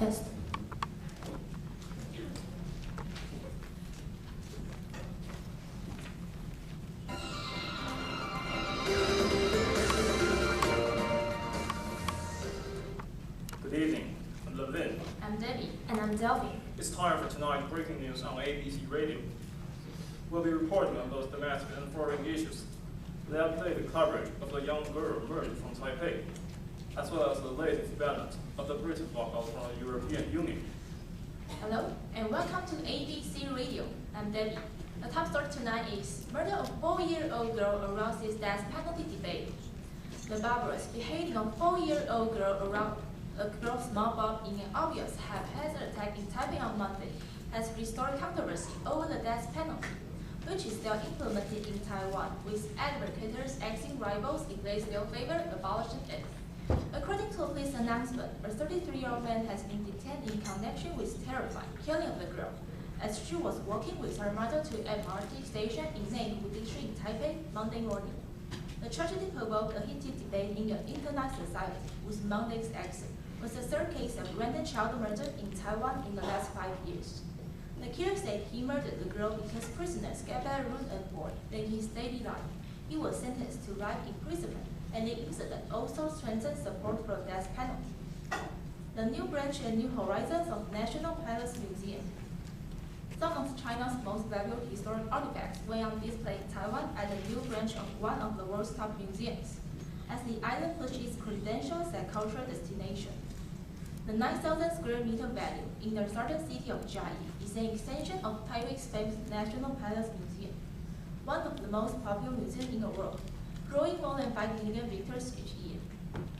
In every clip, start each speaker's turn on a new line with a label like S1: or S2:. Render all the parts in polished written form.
S1: Test.
S2: Good evening. I'm Levin.
S1: I'm Debbie. And I'm Delphi.
S2: It's time for tonight's breaking news on ABC Radio. We'll be reporting on both domestic and foreign issues. They update the coverage of the young girl murdered from Taipei, as well as the latest development of the British walkout from the European Union.
S1: Hello, and welcome to ABC Radio. I'm Debbie. The top story tonight is murder of 4-year-old girl arouses death penalty debate. The barbarous beheading of 4-year-old girl around a girl's small bomb in an obvious haphazard attack in Taipei on Monday has restored controversy over the death penalty, which is still implemented in Taiwan, with advocates asking rivals if they still favor abolishing it. According to a police announcement, a 33-year-old man has been detained in connection with terrifying killing of the girl, as she was walking with her mother to an MRT station in Neihu District in Taipei Monday morning. The tragedy provoked a heated debate in the internet society, with Monday's exit was the third case of random child murder in Taiwan in the last 5 years. The killer said he murdered the girl because prisoners get better room and board than his daily life. He was sentenced to life imprisonment, and the incident also strengthened support for the death penalty. The new branch and New Horizons of National Palace Museum. Some of China's most valuable historic artifacts went on display in Taiwan at the new branch of one of the world's top museums, as the island pushes credentials as a cultural destination. The 9,000 square meter value in the southern city of Chiayi is an extension of Taipei's famous National Palace Museum, one of the most popular museums in the world, drawing more than 5 million visitors each year.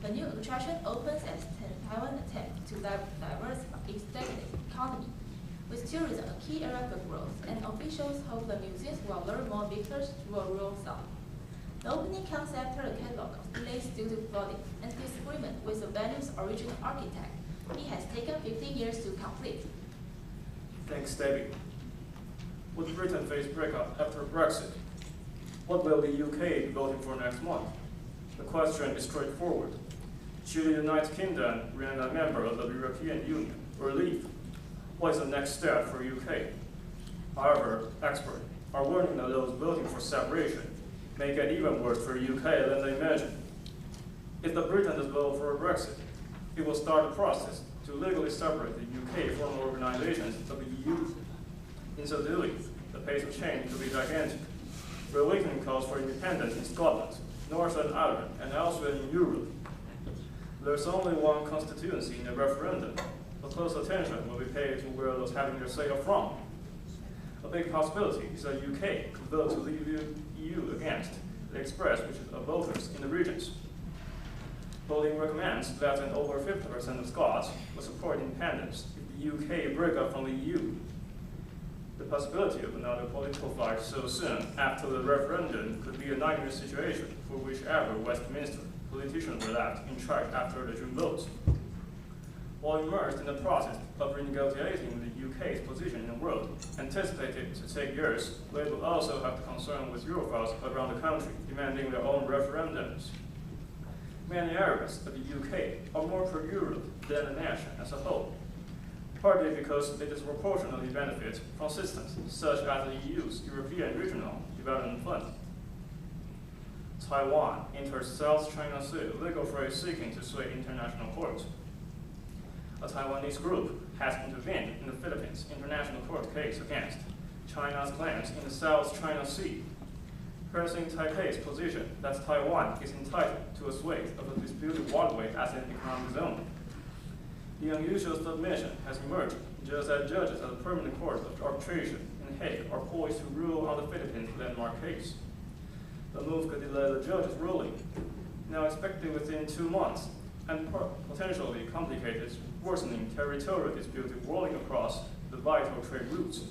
S1: The new attraction opens as Taiwan's attempt to diversify its economy, with tourism a key area for growth, and officials hope the museums will lure more visitors to a rural south. The opening comes after a catalog of delays due to flooding and disagreement with the venue's original architect. It has taken 15 years to complete.
S2: Thanks, Debbie. Would Britain face breakup after Brexit? What will the UK be voting for next month? The question is straightforward. Should the United Kingdom remain a member of the European Union or leave? What is the next step for UK? However, experts are warning that those voting for separation may get even worse for UK than they imagine. If the Britain does vote for Brexit, it will start a process to legally separate the UK from organizations of the EU. In so doing, the pace of change could be gigantic. Reawakening calls for independence in Scotland, Northern Ireland, and elsewhere in Europe. There's only one constituency in the referendum, but close attention will be paid to where those having their say are from. A big possibility is that UK could vote to leave the EU against the express wishes of voters in the regions. Voting recommends that an over 50% of Scots will support independence if the UK break up from the EU. The possibility of another political fight so soon after the referendum could be a nightmare situation for whichever Westminster politician were left in charge after the June votes. While immersed in the process of renegotiating the UK's position in the world, anticipated to take years, they will also have to concern with Europhiles around the country demanding their own referendums. Many areas of the UK are more pro-Europe than the nation as a whole, partly because it disproportionately benefits from systems such as the EU's European Regional Development Fund. Taiwan enters South China Sea legal phrase seeking to sway international courts. A Taiwanese group has intervened in the Philippines International Court case against China's claims in the South China Sea, pressing Taipei's position that Taiwan is entitled to a swathe of the disputed waterway as an economic zone. The unusual submission has emerged just as judges at the Permanent Court of Arbitration in The Hague are poised to rule on the Philippines landmark case. The move could delay the judge's ruling, now expected within 2 months, and potentially complicated worsening territorial disputes rolling across the vital trade routes,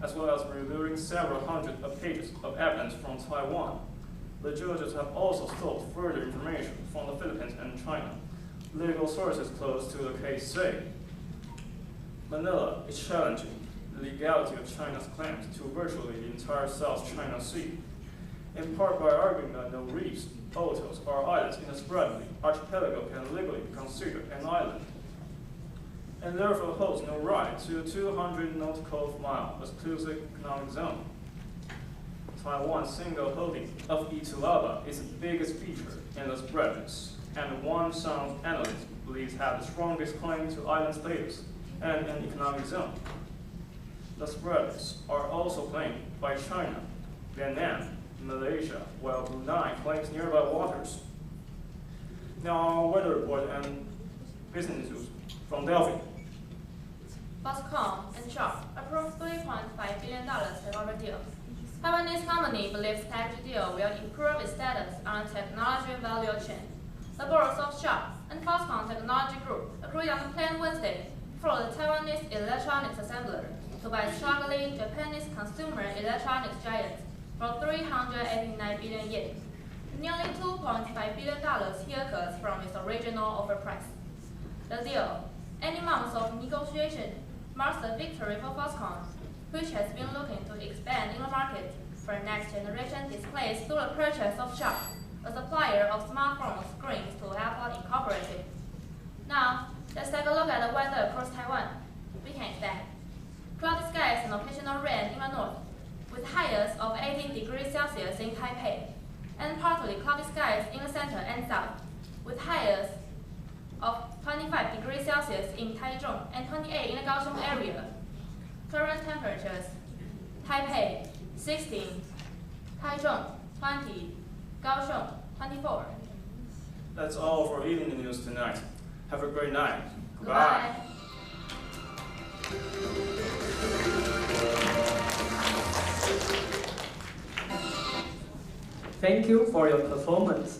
S2: as well as reviewing several hundred pages of evidence from Taiwan. The judges have also sought further information from the Philippines and China. Legal sources close to the case say Manila is challenging the legality of China's claims to virtually the entire South China Sea, in part by arguing that no reefs, atolls, or islands in the sprawling archipelago can legally be considered an island. and therefore holds no right to a 200 nautical mile exclusive economic zone. Taiwan's single holding of Itulava is the biggest feature in those branches, and one sound analyst believes have the strongest claim to island status and an economic zone. The spreads are also claimed by China, Vietnam, Malaysia, while Brunei claims nearby waters. Now, weather report and business news from Delphi.
S1: Foxconn and Sharp approved $3.5 billion takeover deal. Taiwanese company believes tech deal will improve its status on the technology value chain. The boards of Sharp and Foxconn Technology Group agreed on a plan Wednesday for the Taiwanese electronics assembler to buy struggling Japanese consumer electronics giant for 389 billion yen. Nearly $2.5 billion haircuts from its original offer price. The deal, 80 months of negotiation, marks a victory for Foxconn, which has been looking to expand in the market for next-generation displays through the purchase of Sharp, a supplier of smartphone screens to Apple Incorporated. Now, let's take a look at the weather across Taiwan. We can expect cloudy skies and occasional rain in the north, with highs of 18 degrees Celsius in Taipei, and partly cloudy skies in the center and south, with highs of 25 degrees Celsius in Taichung and 28 in the Kaohsiung area. Current temperatures: Taipei 16, Taichung 20, Kaohsiung 24.
S2: That's all for evening news tonight. Have a great night.
S1: Goodbye.
S3: Thank you for your performance.